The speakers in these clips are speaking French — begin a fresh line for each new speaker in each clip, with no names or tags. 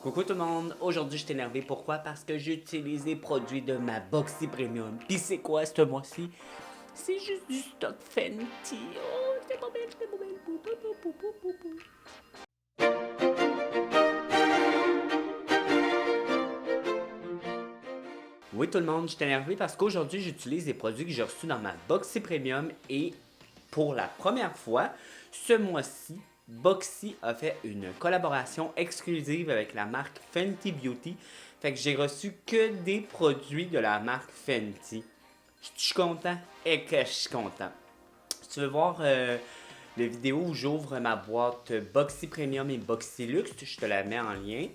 Coucou tout le monde, aujourd'hui je suis énervé. Pourquoi? Parce que j'utilise les produits de ma Boxy Premium. Pis c'est quoi ce mois-ci? C'est juste du stock Fenty. Oh, c'est pas belle, c'est pas belle. Pou, pou, pou, pou, pou, pou, pou. Oui tout le monde, je suis énervé parce qu'aujourd'hui j'utilise les produits que j'ai reçus dans ma Boxy Premium et pour la première fois, ce mois-ci, Boxy a fait une collaboration exclusive avec la marque Fenty Beauty. Fait que j'ai reçu que des produits de la marque Fenty. Je suis content et que je suis content. Si tu veux voir la vidéo où j'ouvre ma boîte Boxy Premium et Boxy Luxe, je te la mets en lien.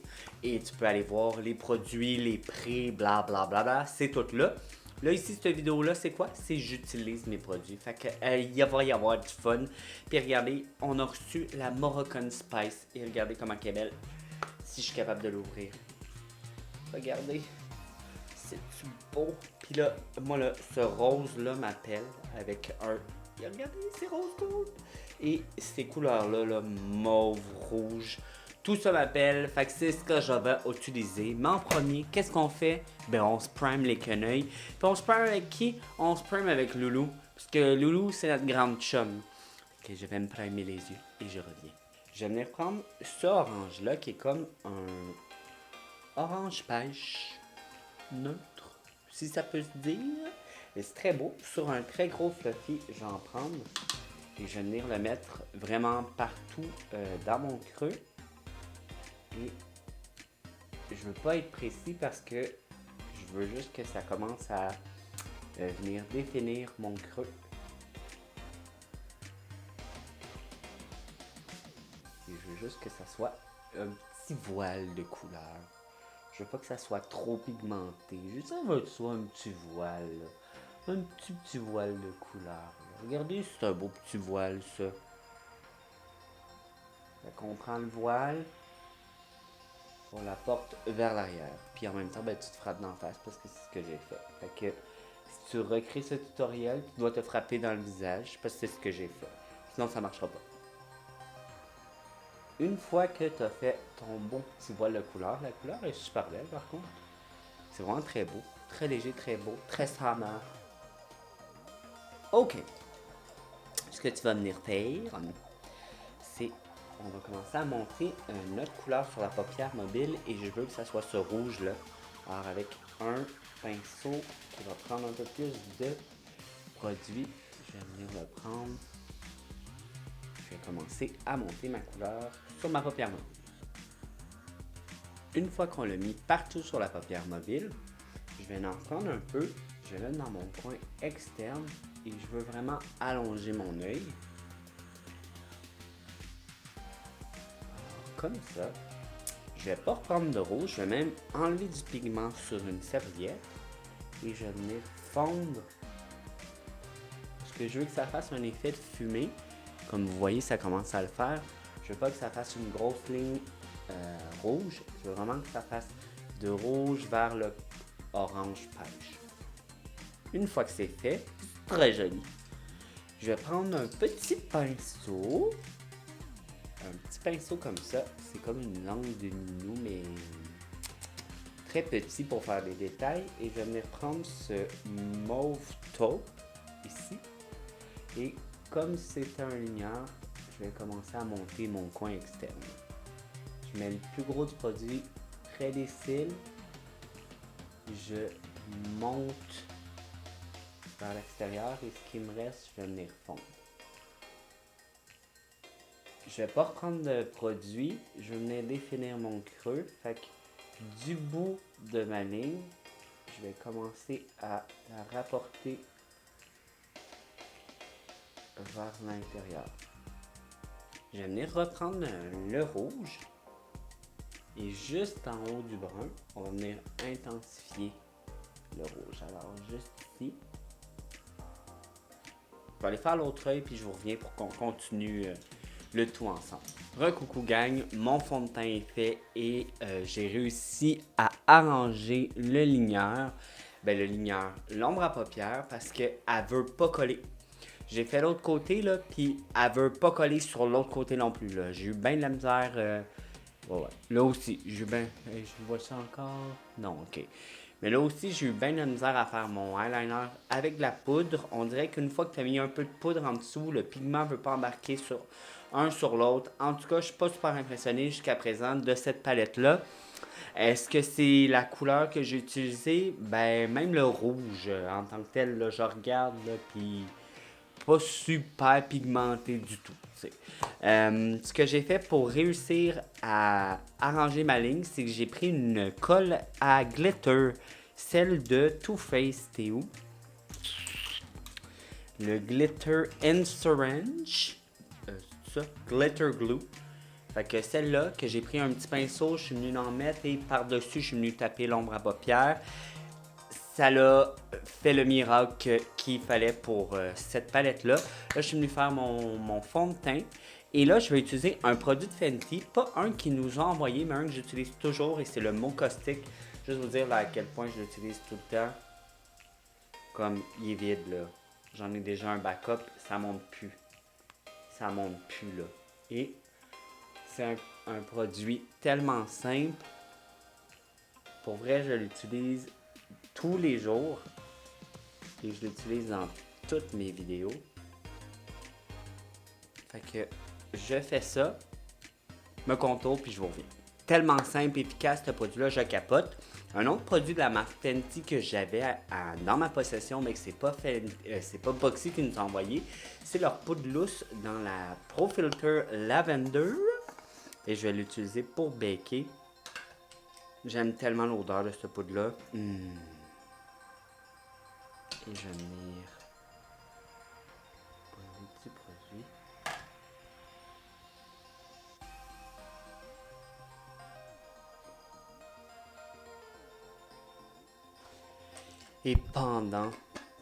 Et tu peux aller voir les produits, les prix, bla bla bla bla, c'est tout là. Là, ici, cette vidéo-là, c'est quoi? C'est j'utilise mes produits. Fait que, il va y avoir du fun. Puis regardez, on a reçu la Moroccan Spice. Et regardez comment elle est belle. Si je suis capable de l'ouvrir. Regardez. C'est-tu beau? Puis là, moi, là, ce rose-là m'appelle avec un... Regardez, c'est rose gold. Et ces couleurs-là, là, mauve, rouge... Tout ça m'appelle, fait que c'est ce que je vais utiliser. Mais en premier, qu'est-ce qu'on fait? Ben on se prime les quenouilles. Puis on se prime avec qui? On se prime avec Loulou. Parce que Loulou, c'est notre grande chum. Ok, je vais me primer les yeux et je reviens. Je vais venir prendre ce orange-là qui est comme un orange pêche neutre, si ça peut se dire. Mais c'est très beau. Sur un très gros fluffy, je vais en prendre. Et je vais venir le mettre vraiment partout dans mon creux. Et je veux pas être précis parce que je veux juste que ça commence à venir définir mon creux. Et je veux juste que ça soit un petit voile de couleur. Je veux pas que ça soit trop pigmenté. Juste ça veut que ce soit un petit voile. Là. Un petit voile de couleur. Là. Regardez, c'est un beau petit voile ça. Fait qu'on prend le voile. On la porte vers l'arrière. Puis en même temps, ben, tu te frappes d'en face parce que c'est ce que j'ai fait. Fait que si tu recrées ce tutoriel, tu dois te frapper dans le visage parce que c'est ce que j'ai fait. Sinon, ça marchera pas. Une fois que tu as fait ton beau petit voile de couleur, la couleur est super belle par contre. C'est vraiment très beau. Très léger, très beau. Très summer. Ok. Ce que tu vas venir faire, c'est... On va commencer à monter notre couleur sur la paupière mobile et je veux que ça soit ce rouge là. Alors avec un pinceau qui va prendre un peu plus de produit, je vais venir le prendre. Je vais commencer à monter ma couleur sur ma paupière mobile. Une fois qu'on l'a mis partout sur la paupière mobile, je vais en prendre un peu, je vais le mettre dans mon coin externe et je veux vraiment allonger mon œil. Comme ça. Je vais pas reprendre de rouge, je vais même enlever du pigment sur une serviette et je vais venir fondre. Parce que je veux que ça fasse un effet de fumée. Comme vous voyez, ça commence à le faire. Je veux pas que ça fasse une grosse ligne rouge. Je veux vraiment que ça fasse de rouge vers le orange pêche. Une fois que c'est fait, c'est très joli. Je vais prendre un petit pinceau. Un petit pinceau comme ça, c'est comme une langue de minou, mais très petit pour faire des détails. Et je vais venir prendre ce mauve taupe ici. Et comme c'est un ligneur, je vais commencer à monter mon coin externe. Je mets le plus gros du produit près des cils. Je monte vers l'extérieur et ce qui me reste, je vais venir fondre. Je vais pas reprendre de produit, je vais venir définir mon creux. Fait que du bout de ma ligne, je vais commencer à la rapporter vers l'intérieur. Je vais venir reprendre le rouge et juste en haut du brun, on va venir intensifier le rouge. Alors juste ici. Je vais aller faire l'autre œil puis je vous reviens pour qu'on continue le tout ensemble. Recoucou gang, mon fond de teint est fait et j'ai réussi à arranger le ligneur. Ben le ligneur, l'ombre à paupières parce qu'elle veut pas coller. J'ai fait l'autre côté là, puis elle veut pas coller sur l'autre côté non plus là. J'ai eu bien de la misère Ouais, ouais. Là aussi, j'ai eu ben. Je vois ça encore. Non, ok. Mais là aussi, j'ai eu bien de la misère à faire mon eyeliner avec de la poudre. On dirait qu'une fois que tu as mis un peu de poudre en dessous, le pigment ne veut pas embarquer sur un sur l'autre. En tout cas, je suis pas super impressionné jusqu'à présent de cette palette-là. Est-ce que c'est la couleur que j'ai utilisée? Ben, même le rouge, en tant que tel, là, je regarde, là, puis pas super pigmenté du tout. Ce que j'ai fait pour réussir à arranger ma ligne, c'est que j'ai pris une colle à glitter, celle de Too Faced. T'es où? Le Glitter Insurance. C'est ça? Glitter Glue. Fait que celle-là, que j'ai pris un petit pinceau, je suis venu en mettre et par-dessus, je suis venu taper l'ombre à paupières. Ça l'a fait le miracle qu'il fallait pour cette palette-là. Là, je suis venu faire mon fond de teint. Et là, je vais utiliser un produit de Fenty, pas un qu'ils nous ont envoyé, mais un que j'utilise toujours, et c'est le Mot Caustic. Juste vous dire là, à quel point je l'utilise tout le temps. Comme il est vide, là. J'en ai déjà un backup, ça monte plus. Ça monte plus, là. Et c'est un produit tellement simple. Pour vrai, je l'utilise tous les jours. Et je l'utilise dans toutes mes vidéos. Fait que je fais ça, me contourne, puis je vous reviens. Tellement simple et efficace ce produit-là, je capote. Un autre produit de la marque Fenty que j'avais dans ma possession, mais que c'est pas Boxy qui nous a envoyé, c'est leur poudre lousse dans la Pro Filter Lavender. Et je vais l'utiliser pour baker. J'aime tellement l'odeur de cette poudre-là. Et je vais venir un petit produit. Et pendant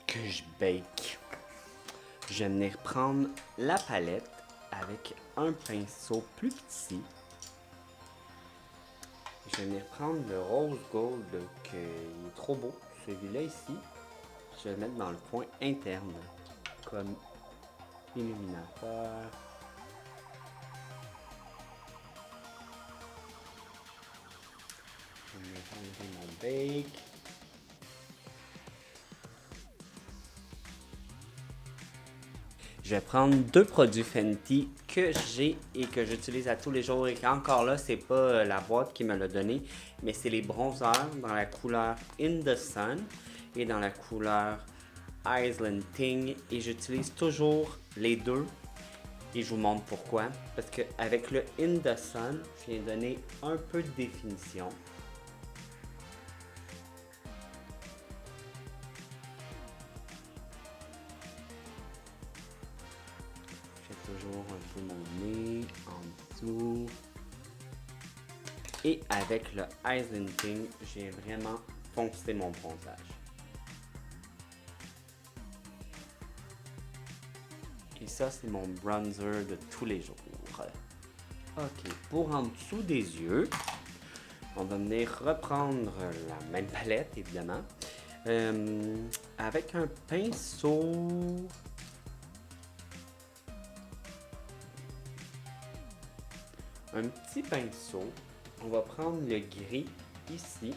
que je bake, je vais venir prendre la palette avec un pinceau plus petit. Je vais venir prendre le rose gold qui est trop beau, celui-là ici. Je vais le mettre dans le coin interne comme illuminateur. Je vais venir enlever mon bake. Je vais prendre deux produits Fenty que j'ai et que j'utilise à tous les jours. Et encore là, c'est pas la boîte qui me l'a donné, mais c'est les bronzers dans la couleur In the Sun et dans la couleur Island Ting. Et j'utilise toujours les deux. Et je vous montre pourquoi. Parce qu'avec le In the Sun, je viens donner un peu de définition. Toujours un peu mon nez en dessous. Et avec le Island Ting, j'ai vraiment foncé mon bronzage. Et ça, c'est mon bronzer de tous les jours. Ok, pour en dessous des yeux, on va venir reprendre la même palette, évidemment. Avec un pinceau. Un petit pinceau. On va prendre le gris ici.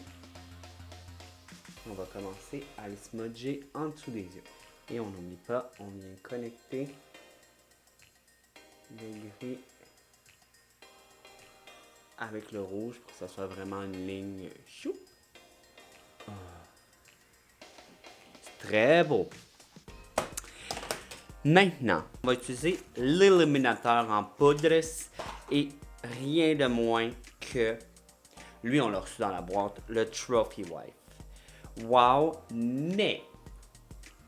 On va commencer à le smudger en dessous des yeux. Et on n'oublie pas, on vient connecter le gris avec le rouge pour que ça soit vraiment une ligne chou. C'est très beau. Maintenant, on va utiliser l'illuminateur en poudre et rien de moins que, lui on l'a reçu dans la boîte, le Trophy Wife. Wow, mais,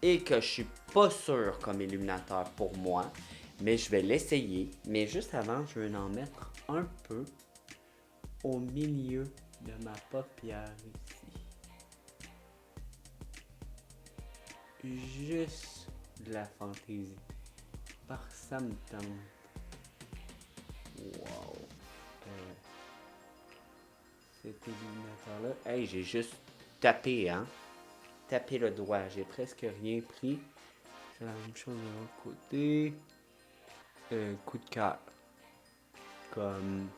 et que je suis pas sûr comme illuminateur pour moi, mais je vais l'essayer. Mais juste avant, je vais en mettre un peu au milieu de ma paupière ici. Juste de la fantaisie. Par ça me tente. Wow. Cet illuminateur-là. Hey, j'ai juste tapé, hein. Tapé le doigt. J'ai presque rien pris. C'est la même chose de l'autre côté. Coup de cœur. Comme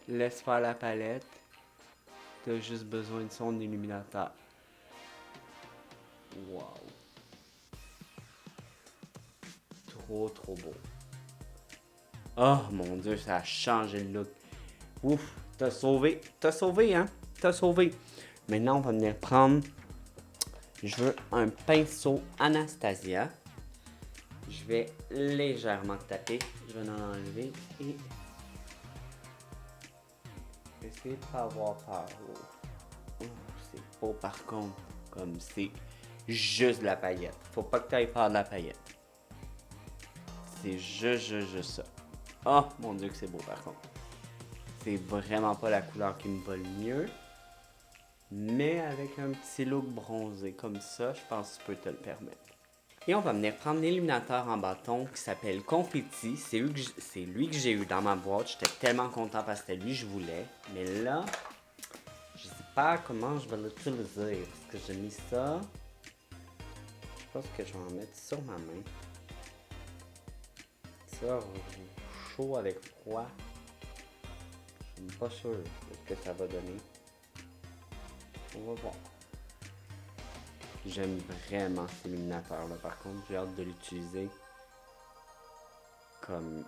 Laisse faire la palette. T'as juste besoin de son illuminateur. Wow. Trop beau. Oh mon dieu, ça a changé le look. Ouf, t'as sauvé, hein? T'as sauvé. Maintenant, on va venir prendre, je veux un pinceau Anastasia. Je vais légèrement taper. Je vais en enlever et essayer de pas avoir peur. Oh, c'est beau par contre, comme c'est juste de la paillette. Faut pas que tu ailles faire de la paillette. C'est juste ça. Oh mon dieu que c'est beau par contre. C'est vraiment pas la couleur qui me va le mieux. Mais avec un petit look bronzé comme ça, je pense que tu peux te le permettre. Et on va venir prendre l'illuminateur en bâton qui s'appelle Confetti. C'est lui que j'ai eu dans ma boîte. J'étais tellement content parce que c'était lui que je voulais. Mais là, je sais pas comment je vais l'utiliser. Parce que j'ai mis ça. Je pense que je vais en mettre sur ma main. Ça, chaud avec froid. Je suis pas sûr de ce que ça va donner. On va voir. J'aime vraiment cet illuminateur-là. Par contre, j'ai hâte de l'utiliser comme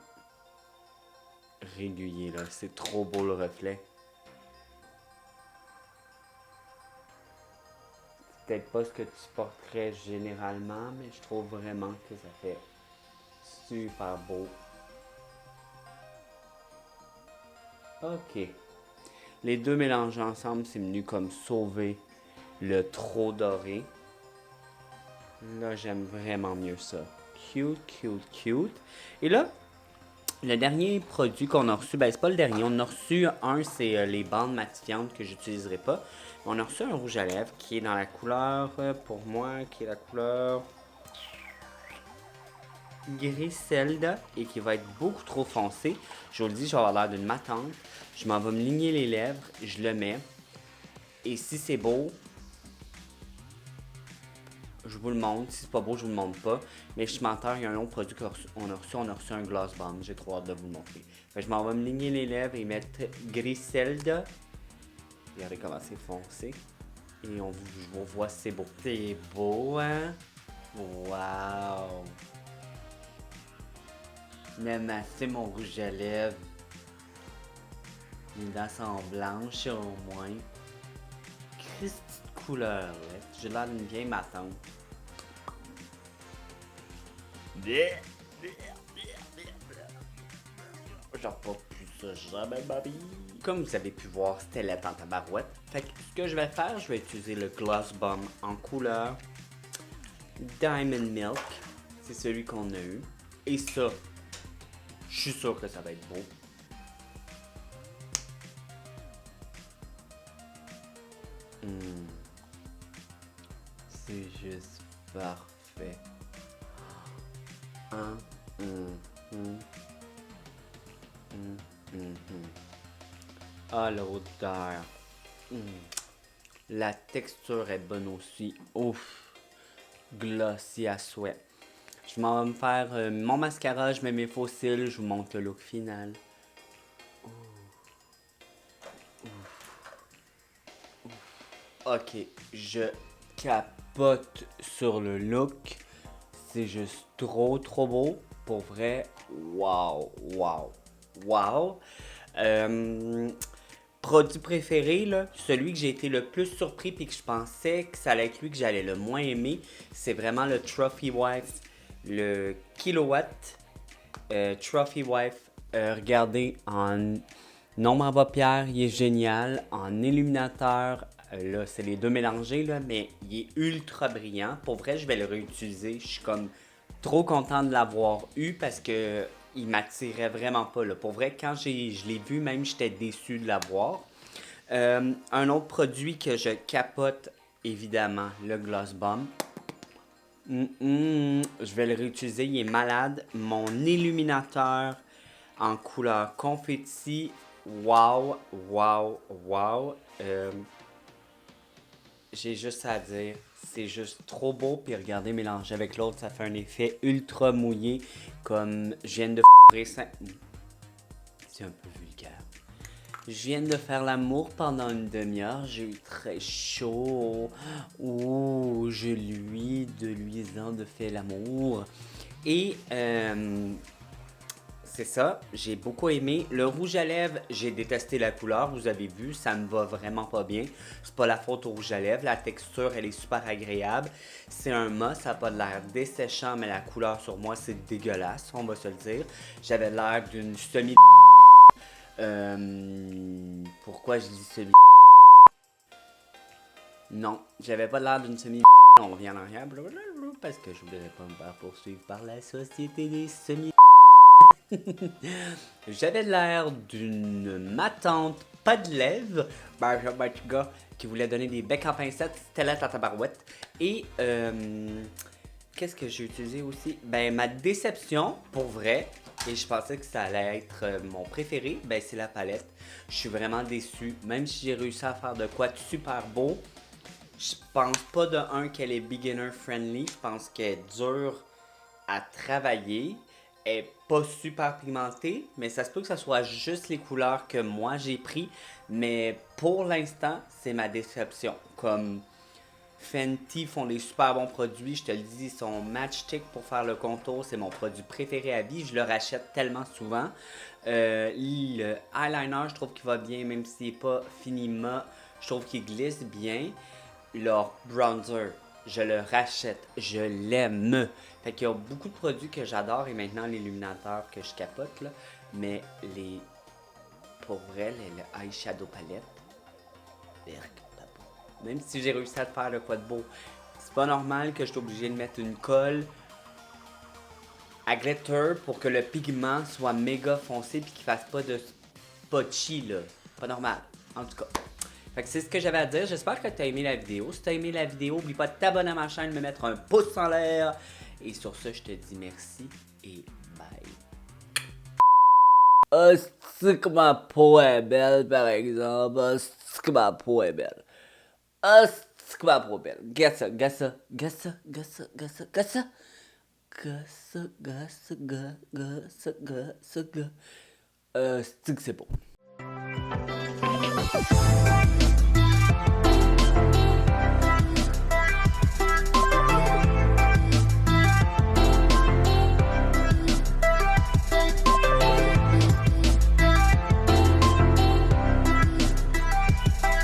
régulier, là. C'est trop beau le reflet. C'est peut-être pas ce que tu porterais généralement, mais je trouve vraiment que ça fait super beau. Ok. Les deux mélangés ensemble, c'est venu comme sauver le trop doré. Là, j'aime vraiment mieux ça. Cute. Et là, le dernier produit qu'on a reçu, ben c'est pas le dernier, on a reçu un, c'est les bandes matifiantes que j'utiliserai pas. On a reçu un rouge à lèvres qui est dans la couleur, pour moi, qui est la couleur Griselda et qui va être beaucoup trop foncé. Je vous le dis, je vais avoir l'air d'une matante. Je m'en vais me ligner les lèvres, je le mets. Et si c'est beau, je vous le montre. Si c'est pas beau, je vous le montre pas. Mais je suis menteur, il y a un autre produit qu'on a reçu. On a reçu un gloss bomb. J'ai trop hâte de vous le montrer. Fait que je m'en vais me ligner les lèvres et mettre Griselda. Regardez comment c'est foncé. Et je vous vois, c'est beau. C'est beau, hein? Wow! Même assez mon rouge à lèvres. Les dents sont blanches au moins. Christy de couleur, là. J'ai l'air d'une vieille matante. J'en pas plus ça jamais ma vie. Comme vous avez pu voir, c'était la en tabarouette. Fait que ce que je vais faire, je vais utiliser le Gloss Bomb en couleur Diamond Milk. C'est celui qu'on a eu. Et ça, je suis sûr que ça va être beau. C'est juste parfait. Ah, l'odeur. La texture est bonne aussi. Ouf. Glossy à souhait. Je m'en vais me faire mon mascara, je mets mes faux cils, je vous montre le look final. Ok, je capote sur le look. C'est juste trop beau. Pour vrai, wow. Produit préféré, là, celui que j'ai été le plus surpris et que je pensais que ça allait être lui que j'allais le moins aimer, c'est vraiment le Trophy Wife, le Kilowatt Trophy Wife. Regardez, en nombre en paupières, il est génial. En illuminateur, là, c'est les deux mélangés, là, mais il est ultra brillant. Pour vrai, je vais le réutiliser. Je suis comme trop content de l'avoir eu parce que il m'attirait vraiment pas, là. Pour vrai, quand je l'ai vu, même, j'étais déçu de l'avoir. Un autre produit que je capote, évidemment, le Gloss Bomb. Je vais le réutiliser, il est malade. Mon illuminateur en couleur confetti. Wow. J'ai juste à dire, c'est juste trop beau. Puis regardez, mélanger avec l'autre, ça fait un effet ultra mouillé. Comme je viens de f***er ça. C'est un peu vulgaire. Je viens de faire l'amour pendant une demi-heure. J'ai eu très chaud. Oh, je de luisant de fait l'amour. Et c'est ça, j'ai beaucoup aimé. Le rouge à lèvres, j'ai détesté la couleur, vous avez vu, ça me va vraiment pas bien. C'est pas la faute au rouge à lèvres, la texture, elle est super agréable. C'est un mat, ça n'a pas de l'air desséchant, mais la couleur sur moi, c'est dégueulasse, on va se le dire. J'avais l'air d'une semi... pourquoi je dis semi... Non, j'avais pas l'air d'une semi... On revient en arrière, parce que je voudrais pas me faire poursuivre par la société des semi... J'avais l'air d'une matante pas de lèvres, gars qui voulait donner des becs en pincette, c'était là ta tabarouette. Et qu'est-ce que j'ai utilisé aussi? Ben ma déception, pour vrai, et je pensais que ça allait être mon préféré, ben c'est la palette. Je suis vraiment déçu, même si j'ai réussi à faire de quoi de super beau. Je pense pas de un qu'elle est beginner friendly, je pense qu'elle est dure à travailler. Elle est pas super pigmentée, mais ça se peut que ce soit juste les couleurs que moi j'ai pris. Mais pour l'instant, c'est ma déception. Comme Fenty font des super bons produits, je te le dis, ils sont matchstick pour faire le contour, c'est mon produit préféré à vie, je le rachète tellement souvent. Le eyeliner, je trouve qu'il va bien, même s'il n'est pas finiment, je trouve qu'il glisse bien. Leur bronzer, je le rachète, je l'aime. Fait qu'il y a beaucoup de produits que j'adore et maintenant l'illuminateur que je capote là, mais les pour vrai, le eyeshadow palette, même si j'ai réussi à te faire le quoi de beau, c'est pas normal que je sois obligé de mettre une colle à glitter pour que le pigment soit méga foncé puis qu'il fasse pas de spotchy là. Pas normal, en tout cas. Fait que c'est ce que j'avais à dire. J'espère que tu as aimé la vidéo. Si tu as aimé la vidéo, n'oublie pas de t'abonner à ma chaîne, de me mettre un pouce en l'air. Et sur ce, je te dis merci et bye. C'est que ma peau est belle, par exemple. C'est que ma peau est belle. C'est que ma peau est belle. Gassa, gassa, gassa, gassa, gassa, gassa. Gassa, gassa, gassa, gassa, gassa. C'est que c'est beau.